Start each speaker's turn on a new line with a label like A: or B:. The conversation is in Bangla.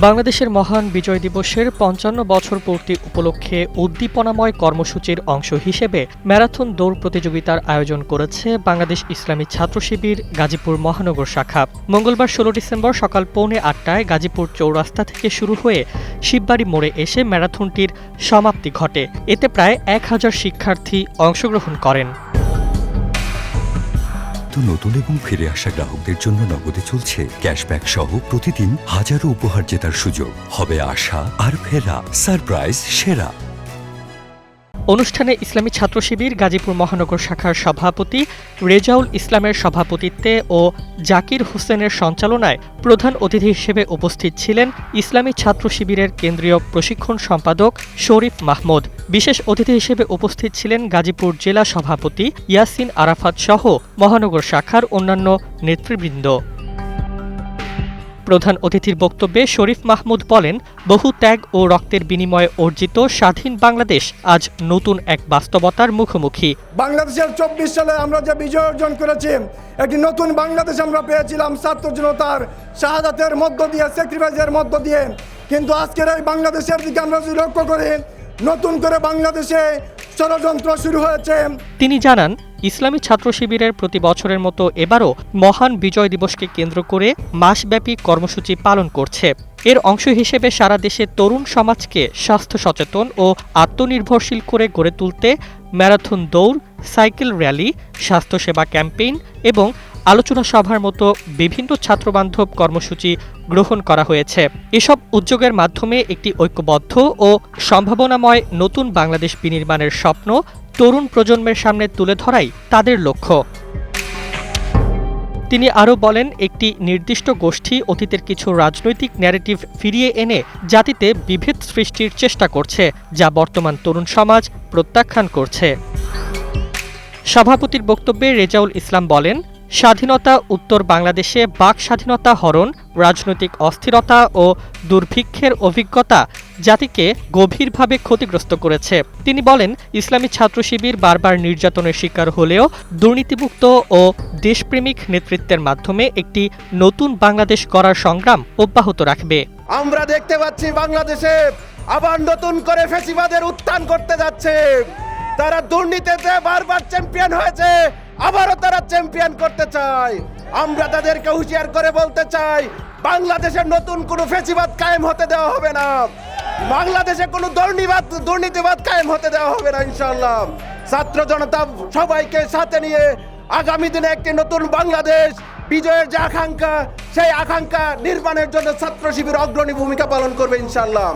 A: বাংলাদেশের মহান বিজয় দিবসের ৫৫ বছর পূর্তি উপলক্ষে উদ্দীপনাময় কর্মসূচির অংশ হিসেবে ম্যারাথন দৌড় প্রতিযোগিতার আয়োজন করেছে বাংলাদেশ ইসলামী ছাত্র শিবির গাজীপুর মহানগর শাখা। মঙ্গলবার ১৬ ডিসেম্বর সকাল ৮:৩০ গাজীপুর চৌরাস্তা থেকে শুরু হয়ে শিববাড়ি মোড়ে এসে ম্যারাথনটির সমাপ্তি ঘটে। এতে প্রায় ১,০০০ শিক্ষার্থী অংশগ্রহণ করেন।
B: নতুন এবং ফিরে আসা গ্রাহকদের জন্য নগদে চলছে ক্যাশব্যাক সহ প্রতিদিন হাজারো উপহার জেতার সুযোগ। হবে আশা আর ফেরা সারপ্রাইজ সেরা।
A: অনুষ্ঠানে ইসলামী ছাত্র শিবির গাজীপুর মহানগর শাখার সভাপতি রেজাউল ইসলামের সভাপতিত্বে ও জাকির হোসেনের সঞ্চালনায় প্রধান অতিথি হিসেবে উপস্থিত ছিলেন ইসলামী ছাত্র শিবিরের কেন্দ্রীয় প্রশিক্ষণ সম্পাদক শরীফ মাহমুদ। বিশেষ অতিথি হিসেবে উপস্থিত ছিলেন গাজীপুর জেলা সভাপতি ইয়াসিন আরাফাত সহ মহানগর শাখার অন্যান্য নেতৃবৃন্দ। প্রধান অতিথির বক্তব্যে শরীফ মাহমুদ বলেন, বহু ত্যাগ ও রক্তের বিনিময়ে অর্জিত স্বাধীন বাংলাদেশ আজ নতুন এক বাস্তবতার মুখোমুখি।
C: বাংলাদেশের ২৪ সালে আমরা যে বিজয় অর্জন করেছি, একটি নতুন বাংলাদেশ আমরা পেয়েছিলাম ছাত্র জনতার শাহাদাতের মধ্য দিয়ে, স্যাক্রিফাইসের মধ্য দিয়ে। কিন্তু আজকের এই বাংলাদেশের দিকে আমরা যদি লক্ষ্য করি, নতুন করে বাংলাদেশে ষড়যন্ত্র শুরু হয়েছে।
A: তিনি জানান, ইসলামী ছাত্র শিবিরের প্রতি বছরের মতো এবারও মহান বিজয় দিবসকে কেন্দ্র করে মাসব্যাপী কর্মসূচি পালন করছে। এর অংশ হিসেবে সারা দেশে তরুণ সমাজকে স্বাস্থ্য সচেতন ও আত্মনির্ভরশীল করে গড়ে তুলতে ম্যারাথন দৌড়, সাইকেল র্যালি, স্বাস্থ্যসেবা ক্যাম্পেইন এবং আলোচনা সভার মতো বিভিন্ন ছাত্রবান্ধব কর্মসূচি গ্রহণ করা হয়েছে। এসব উদ্যোগের মাধ্যমে একটি ঐক্যবদ্ধ ও সম্ভাবনাময় নতুন বাংলাদেশ বিনির্মাণের স্বপ্ন তরুণ প্রজন্মের সামনে তুলে ধরাই তাদের লক্ষ্য। তিনি আরও বলেন, একটি নির্দিষ্ট গোষ্ঠী অতীতের কিছু রাজনৈতিক ন্যারেটিভ ফিরিয়ে এনে জাতিতে বিভেদ সৃষ্টির চেষ্টা করছে, যা বর্তমান তরুণ সমাজ প্রত্যাখ্যান করছে। সভাপতির বক্তব্যে রেজাউল ইসলাম বলেন, স্বাধীনতা উত্তর বাংলাদেশে বাক স্বাধীনতা হরণ, রাজনৈতিক অস্থিরতা ও দুর্ভিক্ষের অভিজ্ঞতা জাতিকে গভীরভাবে ক্ষতিগ্রস্ত করেছে। তিনি বলেন, ইসলামী ছাত্র শিবির বারবার নির্যাতনের শিকার হলেও দুর্নীতিমুক্ত ও দেশপ্রেমিক নেতৃত্বের মাধ্যমে একটি নতুন বাংলাদেশ গড়ার সংগ্রাম অব্যাহত রাখবে।
D: আমরা দেখতে পাচ্ছি বাংলাদেশে আবার নতুন করে ফ্যাসিবাদের উত্থান করতে যাচ্ছে। তারা দুর্নীতিতে বারবার চ্যাম্পিয়ন হয়েছে, আবারও তারা চ্যাম্পিয়ন করতে চায়। আমরা তাদেরকে হুঁশিয়ার করে বলতে চাই, বাংলাদেশের নতুন কোনো ফ্যাসিবাদ কায়েম হতে দেওয়া হবে না। বাংলাদেশে কোনো দুর্নীতিবাদ কায়েম হতে দেওয়া হবে না ইনশাআল্লাহ। ছাত্র জনতা সবাইকে সাথে নিয়ে আগামী দিনে একটি নতুন বাংলাদেশ বিজয়ের যে আকাঙ্ক্ষা, সেই আকাঙ্ক্ষা নির্মাণের জন্য ছাত্র শিবির অগ্রণী ভূমিকা পালন করবে ইনশাআল্লাহ।